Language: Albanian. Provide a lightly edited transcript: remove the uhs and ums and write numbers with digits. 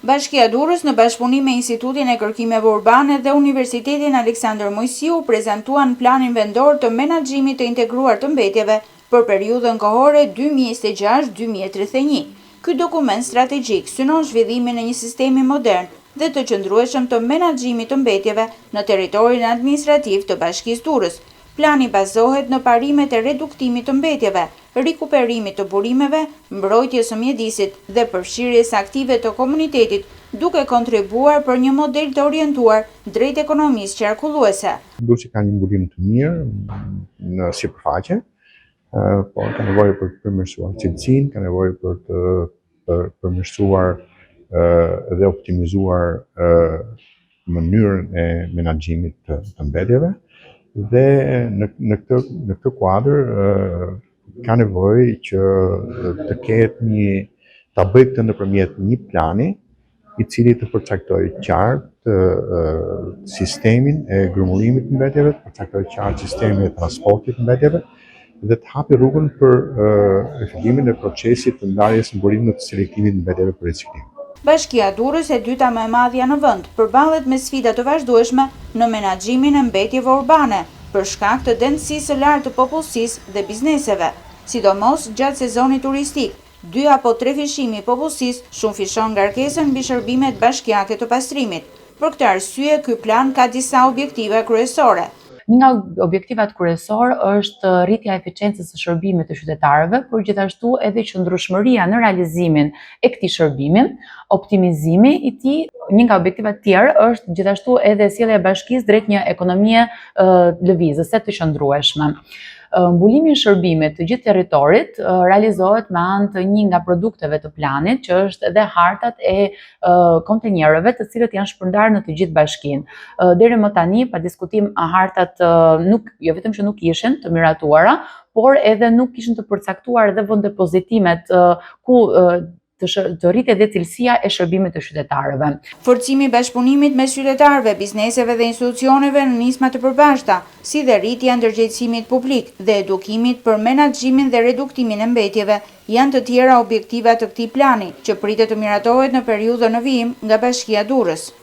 Bashkia Durrës në bashkëpunim me Institutin e Kërkimeve Urbane dhe Universitetin Aleksandër Mojsiu prezantuan planin vendor të menaxhimit të integruar të mbetjeve për periudhën kohore 2026-2031. Ky dokument strategjik synon zhvillimin e një sistemi modern dhe të qëndrueshëm të menaxhimit të mbetjeve në territorin administrativ të Bashkisë Durrës. Plani bazohet në parimet e reduktimit të mbetjeve, rikuperimit të burimeve, mbrojtjes së mjedisit dhe përfshirjes aktive të komunitetit, duke kontribuar për një model të orientuar drejt ekonomisë qarkulluese. Durrësi ka një mburim të mirë në sipërfaqe, por ka nevojë për të përmirësuar cilësinë, ka nevojë për të përmirësuar dhe optimizuar mënyrën e menaxhimit të mbetjeve. Dhe në këtë kuadër ka nevojë që të ketë ta bëjë këtë nëpërmjet një plani i cili të përcaktojë qartë sistemin e grumbullimit të mbetjeve, të përcaktojë qartë sistemin e transportit të mbetjeve dhe të hapi rrugën për fillimin e procesit të ndarjes në burim të selektimit të mbetjeve për riciklim. Bashkia Durrës, e dyta më e madhja në vend, përballet me sfida të vazhdueshme në menaxhimin e mbetjeve urbane, për shkak të densisë së lartë të popullsisë dhe bizneseve, sidomos gjatë sezonit turistik. 2 apo 3 fishimi i popullsisë shumë fishon ngarkesën mbi shërbimet bashkiake të pastrimit. Për këtë arsye, ky plan ka disa objektive kryesore. Një nga objektivat kryesor është rritja e eficiencës së shërbimit të qytetarëve, por gjithashtu edhe qëndrueshmëria në realizimin e këtij shërbimi, optimizimi i tij. Një nga objektivat tjerë është gjithashtu edhe sjellja e bashkisë drejt një ekonomie lëvizëse të qëndrueshme. Mbulimi i shërbimit të gjithë territorit realizohet me anë të një nga produkteve të planit, që është edhe hartat e kontenjerëve, të cilët janë shpërndarë në të gjithë bashkinë. Deri më tani, pa diskutim, hartat jo vetëm që nuk ishin të miratuara, por edhe nuk kishin të përcaktuar edhe venddepozitimet ku të rritet dhe cilësia e shërbimit të qytetarëve. Forcimi i bashkëpunimit mes qytetarëve, bizneseve dhe institucioneve në nisma të përbashkëta, si dhe rritja e ndërgjegjësimit publik dhe edukimit për menaxhimin dhe reduktimin e mbetjeve, janë të tjera objektiva të këtij plani, që pritet të miratohet në periudhën në vijim nga Bashkia Durrës.